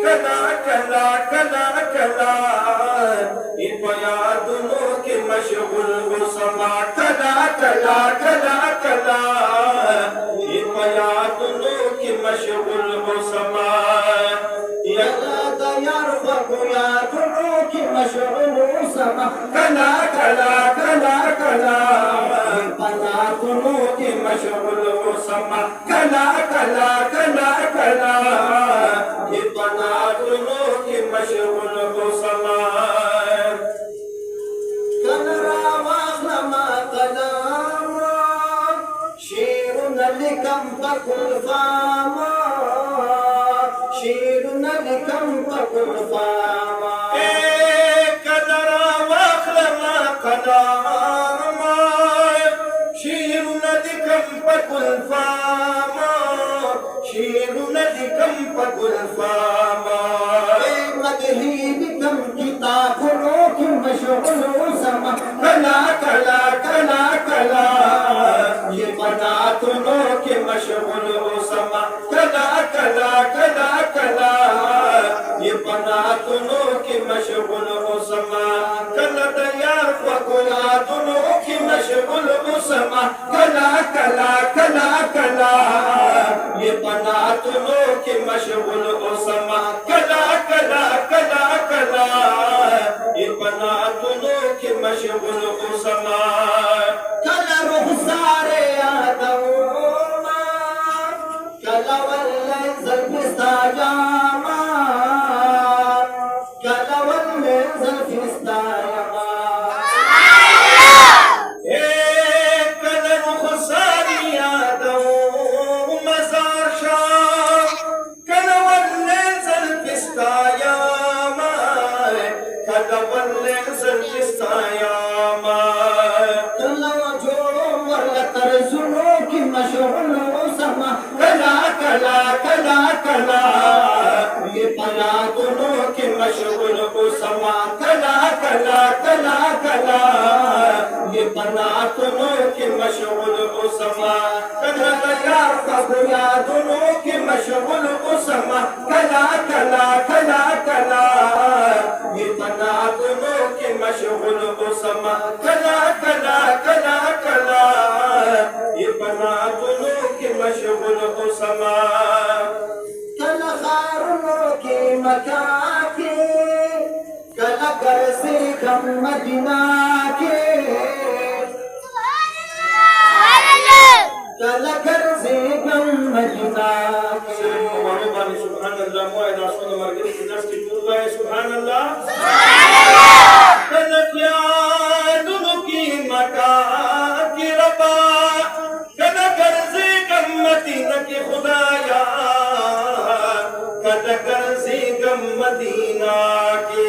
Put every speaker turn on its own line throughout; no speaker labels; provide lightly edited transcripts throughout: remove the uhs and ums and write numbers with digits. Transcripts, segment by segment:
کلا کلا کلا کلا یہ بیادنوں کے مشغول ہو سما کلا کلا کلا کلا یہ بیادنوں کے مشغول ہو سما بیادنوں کے مشغول ہو سما کلا کلا کلا کلا بیادنوں کے مشغول ہو سما کلا کلا کلا کلا یہ بیادنوں کے مشغول ہو سما لکم پکل فاما شیرنا لکم پکل فاما کلرا واخلما قداما شیرنا لکم پکل فاما شیرنا لکم پکل فاما مدہی لکم کتاب روک مشغول سما کلا کلا کلا کلا یہ بناتنوں کے مشغول ہو سما کلا کلا کلا کلا یہ بناتنوں کے مشغول ہو سما کلا دیار فقلاتنوں کے مشغول ہو سما کلا کلا کلا کلا یہ بناتنوں کے مشغول ہو سما کلا کلا کلا کلا یہ بناتنوں کے مشغول ہو سما کلا رخسار آدما کلا واللیزل فستاجاما کلا واللیزل فستاجاما کلا رخسار آدما مزار شاہ کلا واللیزل فستاجاما کلا واللیزل فستاجاما ترزنوں کی مشغول ہو سما کلا کلا کلا کلا یہ بیادنوں کی مشغول ہو سما کلا کلا کلا کلا یہ بیادنوں کی مشغول ہو سما کلا دیار بیادنوں کی مشغول ہو سما کلا کلا کلا کلا یہ بیادنوں کی مشغول ہو سما کلا کلا کلا کلا یہ بناتنوں کے مشغول ہو سما کلا خارنوں کے مکان کے کلا گرزے غم مدینہ کے کلا گرزے غم مدینہ کے سبحان اللہ معاہدہ سن مرگری کی درس کی پورا ہے سبحان اللہ کلا پیادنوں کی مکان کی ربا کلا گرزے غم مدینہ کی خدایا کلا گرزے غم مدینہ کی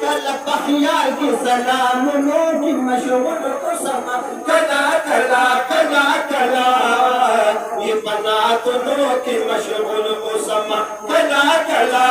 کلا بحیا کی سلامنوں کی مشغول ہو سما کلا کلا کلا کلا یہ بناتنوں کی مشغول ہو سما کلا کلا